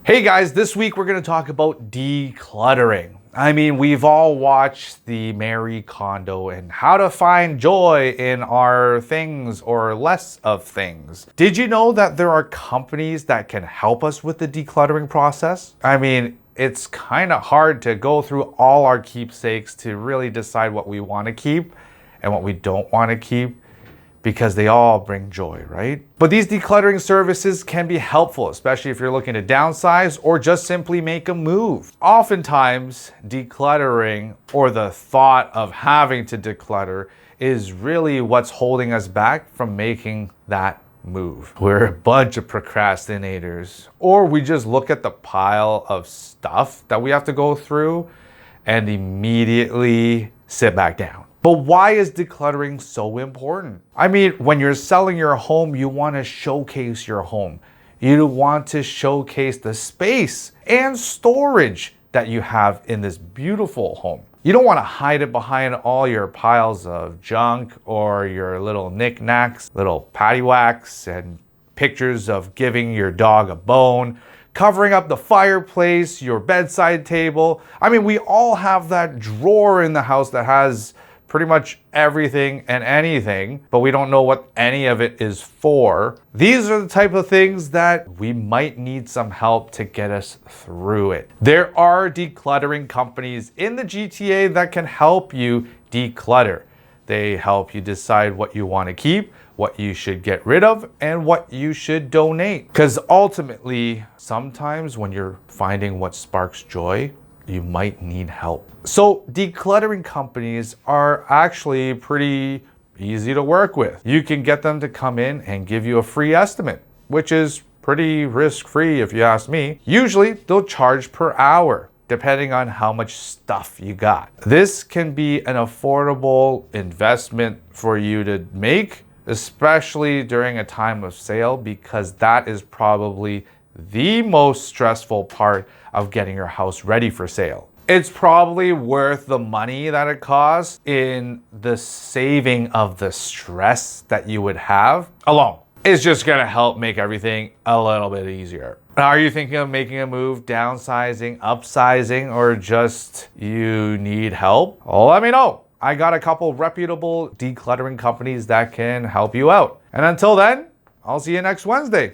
Hey guys, this week we're going to talk about decluttering. I mean, we've all watched the Marie Kondo and how to find joy in our things or less of things. Did you know that there are companies that can help us with the decluttering process? I mean, it's kind of hard to go through all our keepsakes to really decide what we want to keep and what we don't want to keep, because they all bring joy, right? But these decluttering services can be helpful, especially if you're looking to downsize or just simply make a move. Oftentimes, decluttering or the thought of having to declutter is really what's holding us back from making that move. We're a bunch of procrastinators, or we just look at the pile of stuff that we have to go through and immediately sit back down. But why is decluttering so important? I mean, when you're selling your home, you want to showcase your home. You want to showcase the space and storage that you have in this beautiful home. You don't want to hide it behind all your piles of junk or your little knickknacks, little paddywhacks, and pictures of giving your dog a bone, covering up the fireplace, your bedside table. I mean, we all have that drawer in the house that has pretty much everything and anything, but we don't know what any of it is for. These are the type of things that we might need some help to get us through it. There are decluttering companies in the GTA that can help you declutter. They help you decide what you want to keep, what you should get rid of, and what you should donate. Because ultimately, sometimes when you're finding what sparks joy, you might need help. So decluttering companies are actually pretty easy to work with. You can get them to come in and give you a free estimate, which is pretty risk-free if you ask me. Usually they'll charge per hour, depending on how much stuff you got. This can be an affordable investment for you to make, especially during a time of sale, because that is probably the most stressful part of getting your house ready for sale. It's probably worth the money that it costs in the saving of the stress that you would have alone. It's just gonna help make everything a little bit easier. Are you thinking of making a move, downsizing, upsizing, or just you need help? Well, let me know. I got a couple reputable decluttering companies that can help you out. And until then, I'll see you next Wednesday.